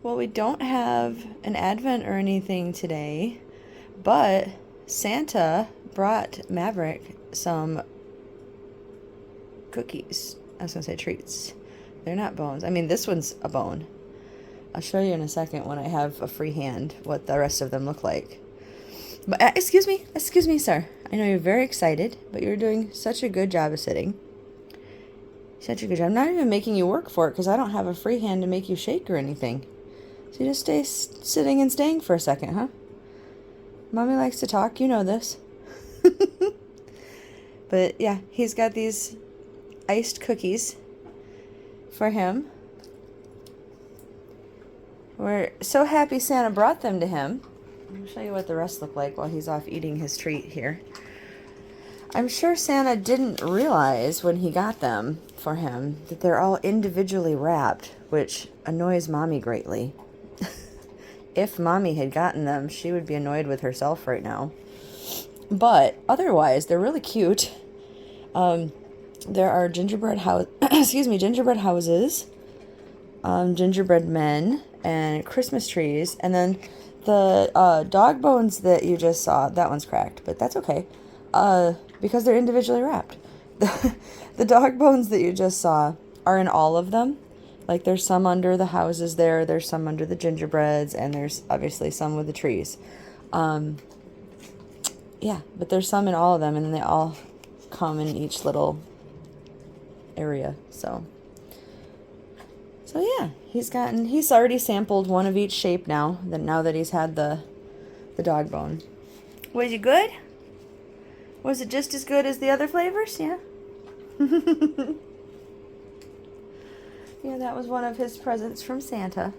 Well, we don't have an advent or anything today, but Santa brought Maverick some cookies. I was going to say treats. They're not bones. I mean, this one's a bone. I'll show you in a second when I have a free hand what the rest of them look like. But excuse me, sir. I know you're very excited, but you're doing such a good job of sitting. Such a good job. I'm not even making you work for it because I don't have a free hand to make you shake or anything. So you just stay sitting and staying for a second, huh? Mommy likes to talk. You know this. But yeah, he's got these iced cookies for him. We're so happy Santa brought them to him. I'll show you what the rest look like while he's off eating his treat here. I'm sure Santa didn't realize when he got them for him that they're all individually wrapped, which annoys Mommy greatly. If Mommy had gotten them, she would be annoyed with herself right now. But otherwise, they're really cute. There are gingerbread gingerbread houses, gingerbread men, and Christmas trees, and then the dog bones that you just saw, that one's cracked, but that's okay, because they're individually wrapped. The dog bones that you just saw are in all of them. Like, there's some under the houses there's some under the gingerbreads, and there's obviously some with the trees. Yeah, but there's some in all of them, and then they all come in each little area, so yeah, he's already sampled one of each shape now that he's had the dog bone. Was it good? Was it just as good as the other flavors? Yeah. Yeah, that was one of his presents from Santa.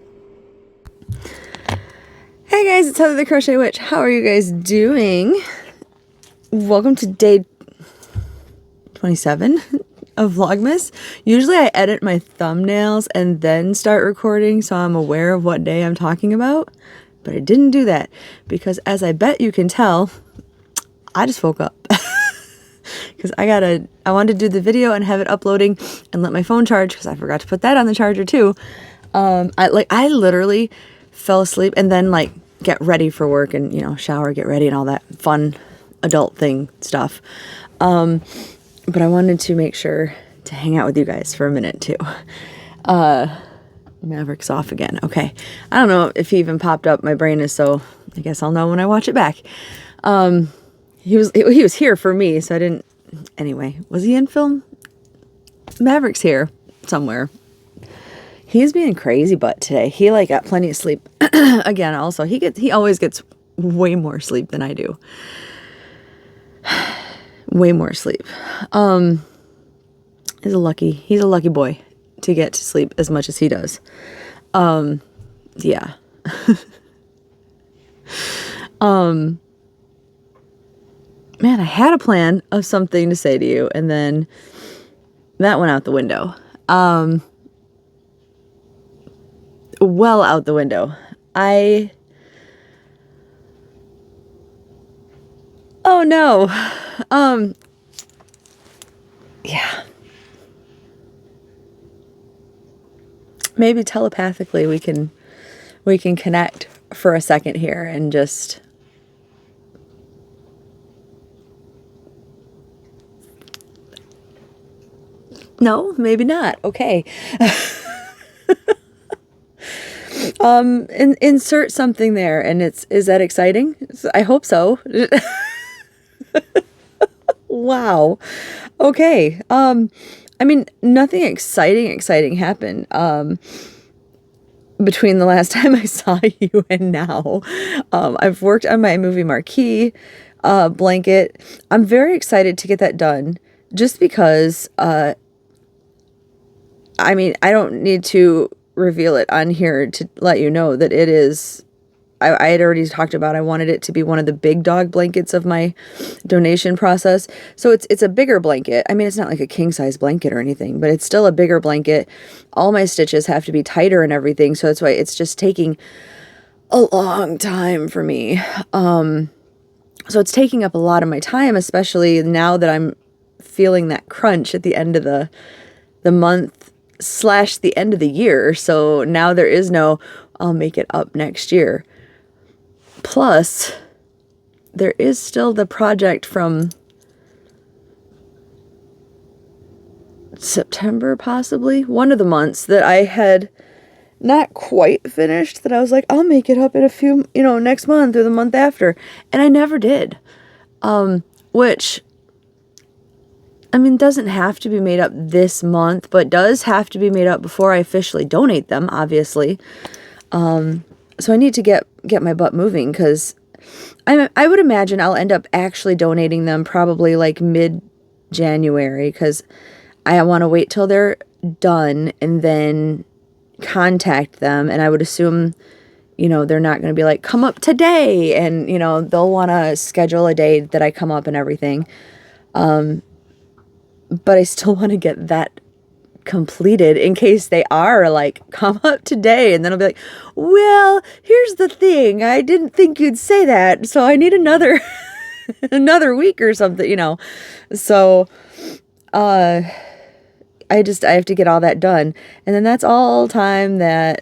Hey guys, it's Heather the Crochet Witch. How are you guys doing? Welcome to day 27 of Vlogmas. Usually I edit my thumbnails and then start recording so I'm aware of what day I'm talking about, but I didn't do that because, as I bet you can tell, I just woke up. Because I wanted to do the video and have it uploading and let my phone charge because I forgot to put that on the charger too. I literally fell asleep and then get ready for work and, shower, get ready and all that fun adult thing stuff. But I wanted to make sure to hang out with you guys for a minute too. Maverick's off again. Okay. I don't know if he even popped up. My brain is so, I guess I'll know when I watch it back. He was here for me, so I didn't. Anyway, was he in film? Maverick's here somewhere. He's being crazy butt today. He got plenty of sleep. Again, also he always gets way more sleep than I do. Way more sleep. He's a lucky boy to get to sleep as much as he does. Yeah. Man, I had a plan of something to say to you, and then that went out the window. Well out the window. Oh no. Yeah. Maybe telepathically we can connect for a second here and just no, maybe not. Okay. Insert something there, and is that exciting? I hope so. Wow. Okay. I mean, nothing exciting happened between the last time I saw you and now. I've worked on my movie marquee blanket. I'm very excited to get that done just because I mean, I don't need to reveal it on here to let you know that it is, I had already talked about, I wanted it to be one of the big dog blankets of my donation process. So it's a bigger blanket. I mean, it's not like a king size blanket or anything, but it's still a bigger blanket. All my stitches have to be tighter and everything. So that's why it's just taking a long time for me. So it's taking up a lot of my time, especially now that I'm feeling that crunch at the end of the month / the end of the year. So now there is no, I'll make it up next year. Plus, there is still the project from September, possibly, one of the months that I had not quite finished, that I was like, I'll make it up in a few, next month or the month after. And I never did. Which, I mean, doesn't have to be made up this month, but does have to be made up before I officially donate them, obviously. So I need to get my butt moving, because I would imagine I'll end up actually donating them probably like mid-January, because I want to wait till they're done and then contact them. And I would assume, they're not going to be like, come up today. And, they'll want to schedule a day that I come up and everything. But I still want to get that completed in case they are like, come up today. And then I'll be like, well, here's the thing. I didn't think you'd say that, so I need another another week or something, So I have to get all that done. And then that's all time that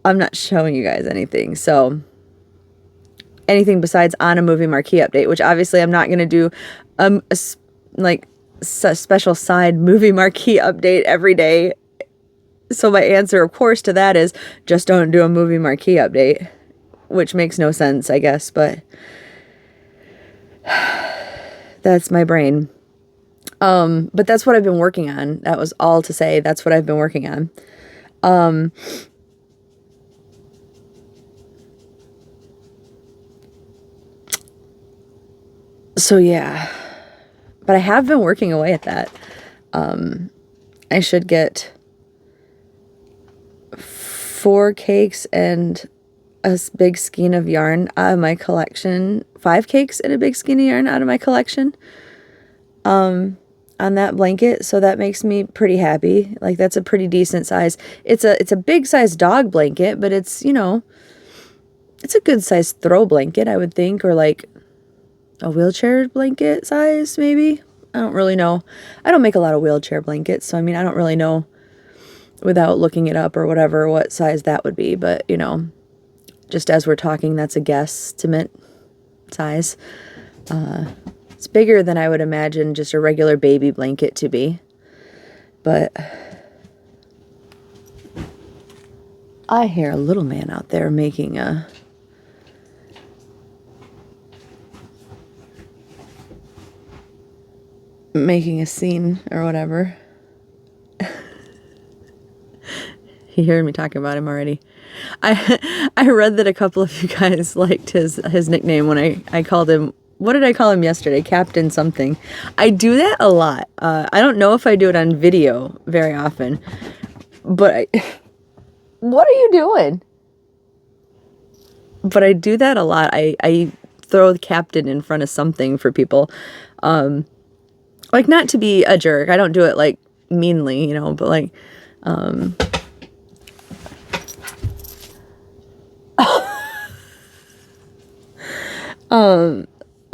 I'm not showing you guys anything. So anything besides on a movie marquee update, which obviously I'm not going to do a special side movie marquee update every day. So my answer, of course, to that is just don't do a movie marquee update, which makes no sense, I guess, but that's my brain. But that's what I've been working on. That was all to say. That's what I've been working on. So yeah, but I have been working away at that. I should get 4 cakes and a big skein of yarn out of my collection. 5 cakes and a big skein of yarn out of my collection. On that blanket, so that makes me pretty happy. Like, that's a pretty decent size. It's a big size dog blanket, but it's, it's a good size throw blanket, I would think, or like a wheelchair blanket size, maybe. I don't really know. I don't make a lot of wheelchair blankets, so I mean, I don't really know without looking it up or whatever what size that would be, but just as we're talking, that's a guesstimate size. It's bigger than I would imagine just a regular baby blanket to be. But I hear a little man out there making a scene or whatever. He heard me talking about him already. I read that a couple of you guys liked his nickname when I called him, what did I call him yesterday? Captain something. I do that a lot. I don't know if I do it on video very often, but what are you doing? But I do that a lot. I throw the captain in front of something for people. Like, not to be a jerk. I don't do it like meanly, but like,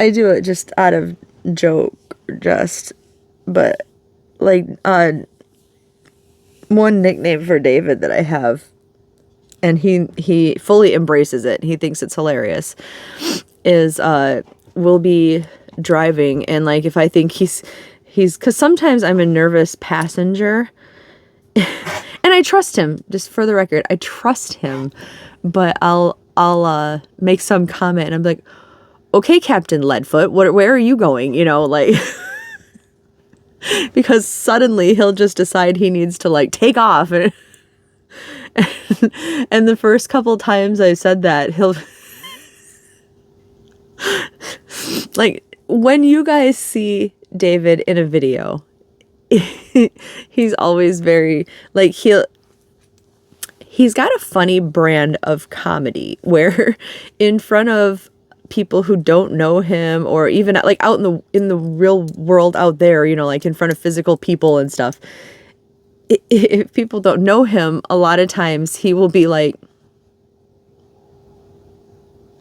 I do it just out of joke, but like, one nickname for David that I have, and he fully embraces it, he thinks it's hilarious, is, we'll be driving, and like, if I think he's, cause sometimes I'm a nervous passenger, and I trust him, just for the record, I trust him, but I'll make some comment, and I'm like, okay, Captain Leadfoot, where are you going? Like, because suddenly he'll just decide he needs to like take off. And the first couple times I said that, he'll like, when you guys see David in a video, he's always very like, he's got a funny brand of comedy where in front of people who don't know him, or even like out in the real world out there, like in front of physical people and stuff, if people don't know him, a lot of times he will be like,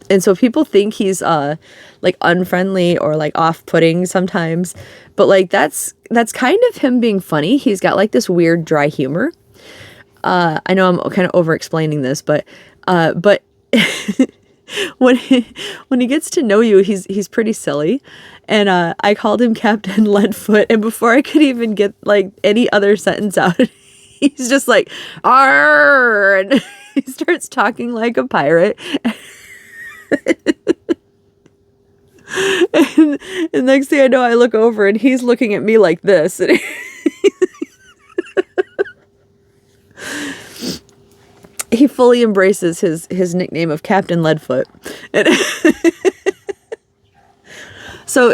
and so people think he's like unfriendly or like off-putting sometimes, but like that's kind of him being funny. He's got like this weird dry humor. I know I'm kind of over explaining this, but when he gets to know you, he's pretty silly. And I called him Captain Leadfoot, and before I could even get like any other sentence out, he's just like, "Arr!" And he starts talking like a pirate. And the next thing I know, I look over and he's looking at me like this. And he fully embraces his nickname of Captain Leadfoot. And so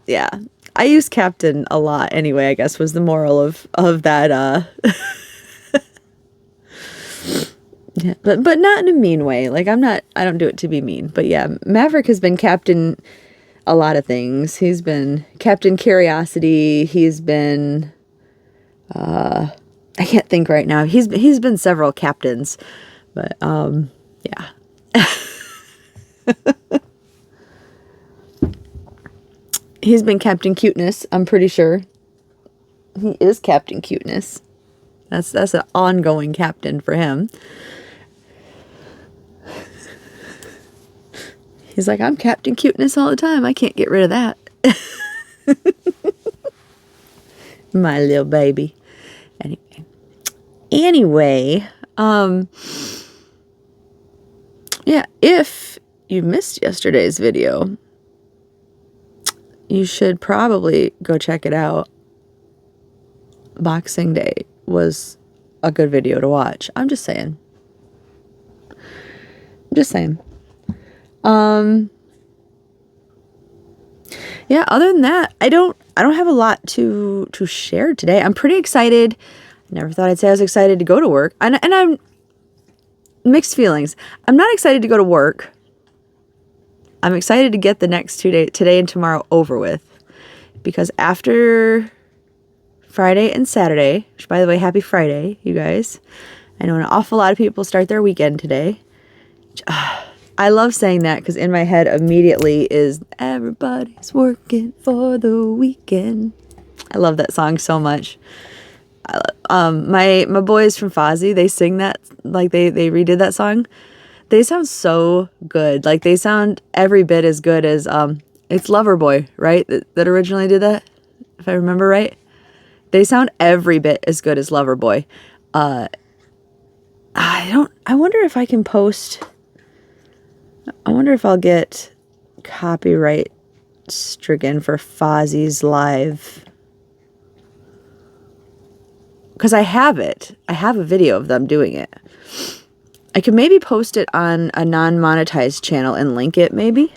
yeah, I use Captain a lot anyway, I guess was the moral of that. Yeah, but not in a mean way. Like I don't do it to be mean. But yeah, Maverick has been Captain a lot of things. He's been Captain Curiosity. He's been I can't think right now. He's been several captains. But yeah. He's been Captain Cuteness, I'm pretty sure. He is Captain Cuteness. That's an ongoing captain for him. He's like, I'm Captain Cuteness all the time. I can't get rid of that. My little baby. Anyway, yeah, if you missed yesterday's video, you should probably go check it out. Boxing Day was a good video to watch. I'm just saying. Yeah, other than that, I don't have a lot to share today. I'm pretty excited. Never thought I'd say I was excited to go to work. And I'm mixed feelings. I'm not excited to go to work. I'm excited to get the next 2 days, today and tomorrow, over with. Because after Friday and Saturday, which, by the way, happy Friday, you guys. I know an awful lot of people start their weekend today. I love saying that because in my head immediately is everybody's working for the weekend. I love that song so much. My boys from Fozzy, they sing that, like they redid that song. They sound so good. Like they sound every bit as good as it's Loverboy, right? That originally did that, if I remember right. They sound every bit as good as Loverboy. I wonder if I can post. I wonder if I'll get copyright stricken for Fozzy's live. Because I have it. I have a video of them doing it. I could maybe post it on a non-monetized channel and link it, maybe,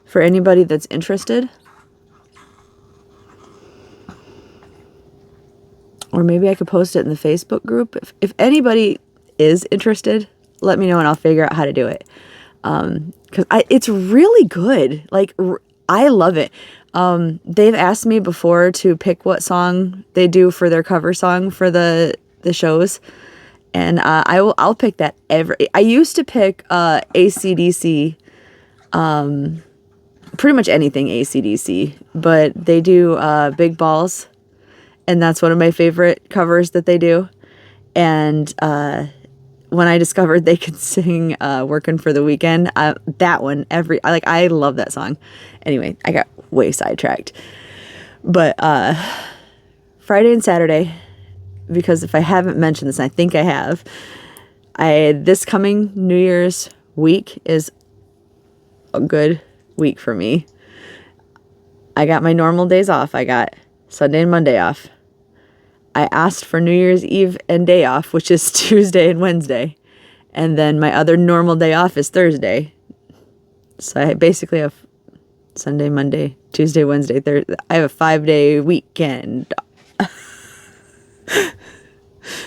for anybody that's interested. Or maybe I could post it in the Facebook group. If anybody is interested, let me know and I'll figure out how to do it. Because it's really good. Like, I love it. They've asked me before to pick what song they do for their cover song for the shows. And I'll pick that I used to pick AC/DC, pretty much anything AC/DC, but they do Big Balls, and that's one of my favorite covers that they do. And when I discovered they could sing Working for the Weekend, that one, I love that song. Anyway, I got way sidetracked. But Friday and Saturday, because if I haven't mentioned this, I think I have, this coming New Year's week is a good week for me. I got my normal days off. I got Sunday and Monday off. I asked for New Year's Eve and day off, which is Tuesday and Wednesday. And then my other normal day off is Thursday. So I basically have Sunday, Monday, Tuesday, Wednesday, Thursday. I have a 5-day weekend.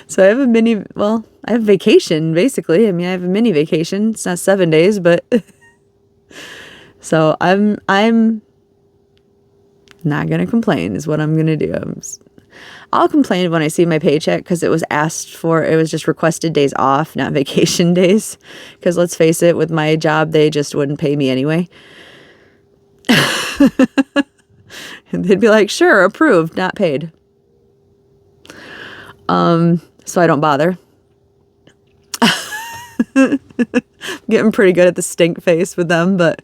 So I have I have vacation, basically. I mean, I have a mini vacation. It's not 7 days, but so I'm not going to complain is what I'm going to do. I'll complain when I see my paycheck because it was asked for. It was just requested days off, not vacation days. Because let's face it, with my job, they just wouldn't pay me anyway. And they'd be like, sure, approved, not paid. So I don't bother. Getting pretty good at the stink face with them, but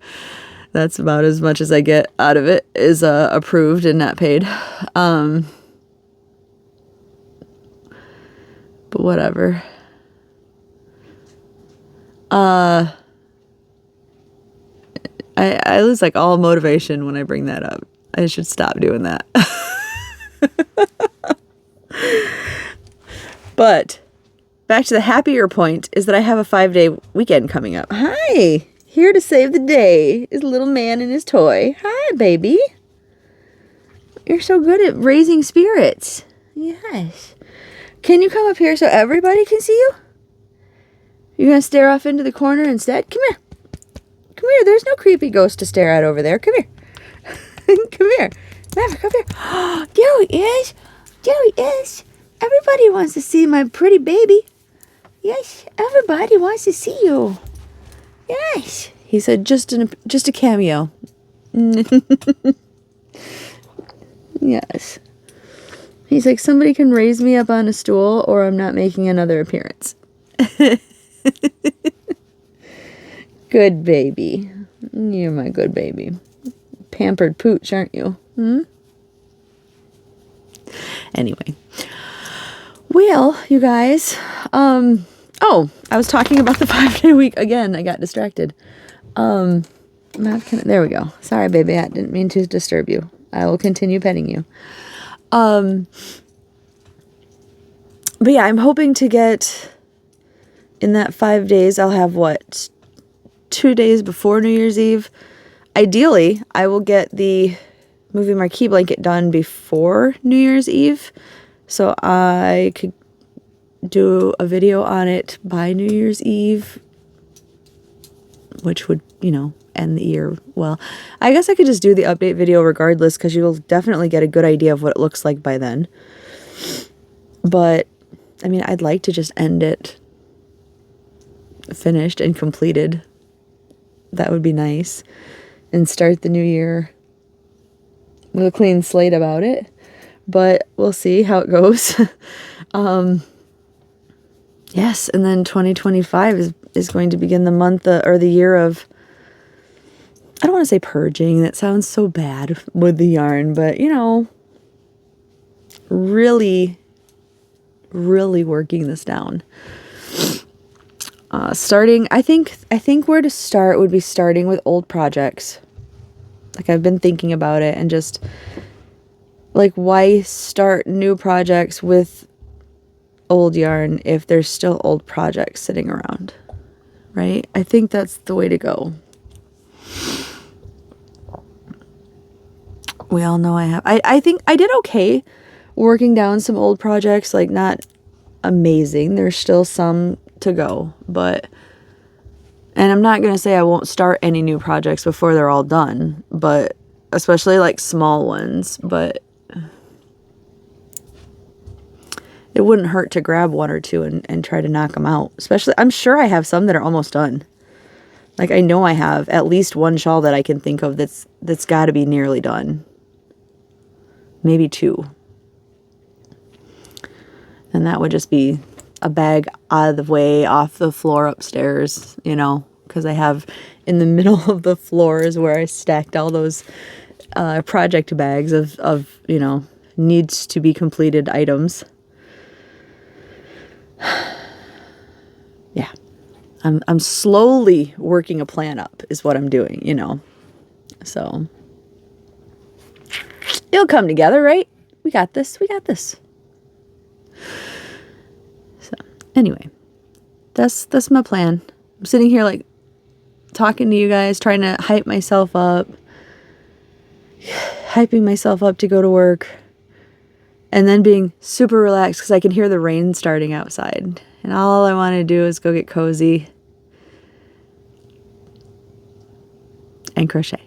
that's about as much as I get out of it is approved and not paid. But whatever. I lose like all motivation when I bring that up. I should stop doing that. But back to the happier point is that I have a 5-day weekend coming up. Hi! Here to save the day is a little man and his toy. Hi, baby. You're so good at raising spirits. Yes. Can you come up here so everybody can see you? You're going to stare off into the corner instead? Come here. Come here. There's no creepy ghost to stare at over there. Come here. Come here. Maverick, come here. Oh, there he is. There he is. Everybody wants to see my pretty baby. Yes, everybody wants to see you. Yes. He said just a cameo. Yes. He's like, somebody can raise me up on a stool or I'm not making another appearance. Good baby. You're my good baby. Pampered pooch, aren't you? Anyway. Well, you guys. Oh, I was talking about the 5-day week again. I got distracted. There we go. Sorry, baby. I didn't mean to disturb you. I will continue petting you. But yeah, I'm hoping to get in that 5 days. I'll have 2 days before New Year's Eve. Ideally, I will get the movie marquee blanket done before New Year's Eve, so I could do a video on it by New Year's Eve, which would, end the year well. I guess I could just do the update video regardless, because you'll definitely get a good idea of what it looks like by then. But, I mean, I'd like to just end it finished and completed. That would be nice. And start the new year with a clean slate about it. But we'll see how it goes. Yes, and then 2025 is going to begin the month or the year of, I don't want to say purging. That sounds so bad with the yarn, but really, really working this down. Starting, I think where to start would be starting with old projects. Like, I've been thinking about it and just like, why start new projects with old yarn if there's still old projects sitting around, right? I think that's the way to go. We all know I think I did okay working down some old projects, like not amazing. There's still some to go, and I'm not going to say I won't start any new projects before they're all done, but especially like small ones, but it wouldn't hurt to grab one or two and try to knock them out. Especially, I'm sure I have some that are almost done. Like, I know I have at least one shawl that I can think of that's got to be nearly done. Maybe 2. And that would just be a bag out of the way, off the floor upstairs, because I have in the middle of the floor is where I stacked all those project bags of needs to be completed items. Yeah. I'm slowly working a plan up is what I'm doing, So it'll come together, right? We got this. So anyway, that's my plan. I'm sitting here like talking to you guys, trying to hype myself up, hyping myself up to go to work, and then being super relaxed because I can hear the rain starting outside. And all I want to do is go get cozy and crochet.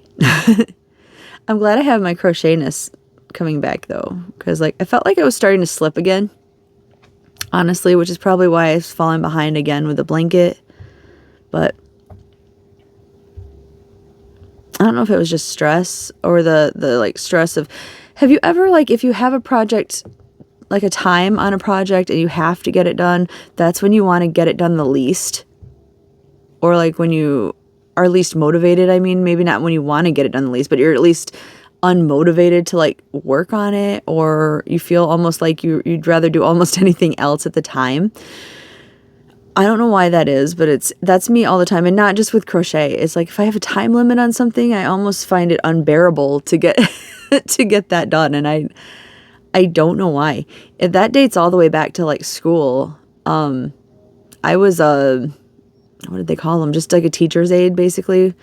I'm glad I have my crochetness coming back though, because I felt like I was starting to slip again, honestly, which is probably why I was falling behind again with the blanket. But I don't know if it was just stress or the stress of, have you ever, if you have a project, like a time on a project and you have to get it done, that's when you want to get it done the least. or like when you are least motivated. I mean, maybe not when you want to get it done the least, but you're at least unmotivated to like work on it, or you feel almost like you'd rather do almost anything else at the time. I don't know why that is, but that's me all the time. And not just with crochet. It's like if I have a time limit on something, I almost find it unbearable to get to get that done. And I don't know why. That dates all the way back to like school. I was what did they call them? Just like a teacher's aide, basically,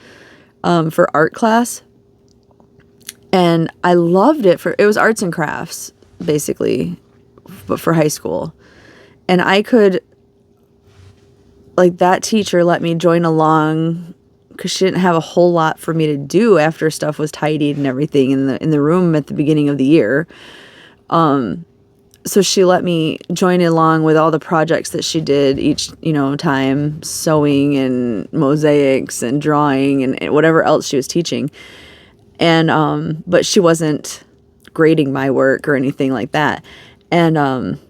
for art class. And I loved it. It was arts and crafts, basically, but for high school. And I could, like, that teacher let me join along because she didn't have a whole lot for me to do after stuff was tidied and everything in the room at the beginning of the year. So she let me join along with all the projects that she did each, time, sewing and mosaics and drawing and whatever else she was teaching. And, but she wasn't grading my work or anything like that. And,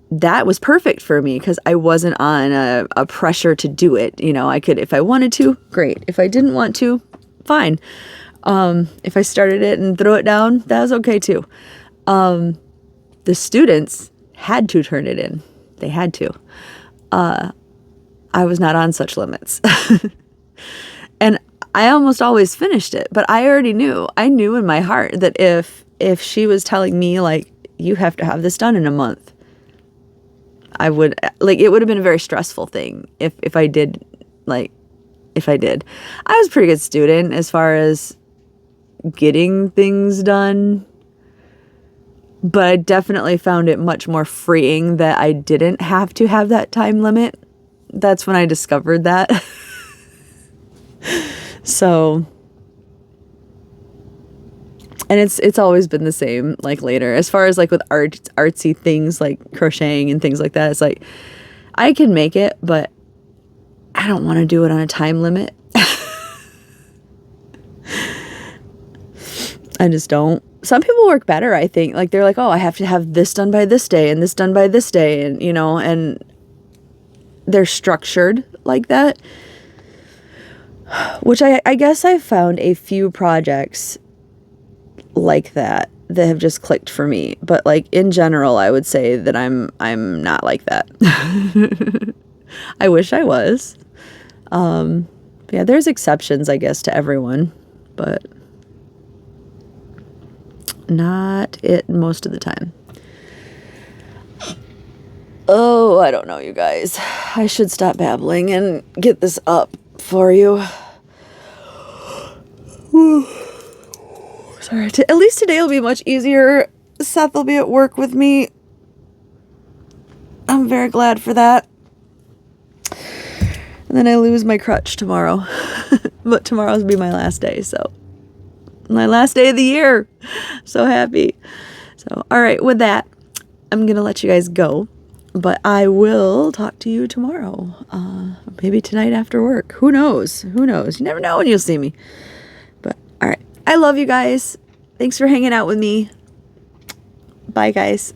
that was perfect for me because I wasn't on a pressure to do it. I could, if I wanted to, great. If I didn't want to, fine. If I started it and throw it down, that was okay too. The students had to turn it in. They had to. I was not on such limits. And I almost always finished it, but I already knew. I knew in my heart that if she was telling me, like, you have to have this done in a month, I would, like, it would have been a very stressful thing if I did. I was a pretty good student as far as getting things done. But I definitely found it much more freeing that I didn't have to have that time limit. That's when I discovered that. So, and it's always been the same, like, later. As far as, like, with artsy things like crocheting and things like that, it's like, I can make it, but I don't want to do it on a time limit. I just don't. Some people work better, I think. Like, they're like, oh, I have to have this done by this day and this done by this day. And, and they're structured like that. Which I guess I've found a few projects like that have just clicked for me. But, like, in general, I would say that I'm not like that. I wish I was. Yeah, there's exceptions, I guess, to everyone. But not it most of the time. Oh, I don't know, you guys. I should stop babbling and get this up for you. Sorry. At least today will be much easier. Seth will be at work with me. I'm very glad for that. And then I lose my crutch tomorrow. But tomorrow's be my last day, so. My last day of the year. So happy. So, all right, with that, I'm going to let you guys go. But I will talk to you tomorrow. Maybe tonight after work. Who knows? Who knows? You never know when you'll see me. But, all right. I love you guys. Thanks for hanging out with me. Bye, guys.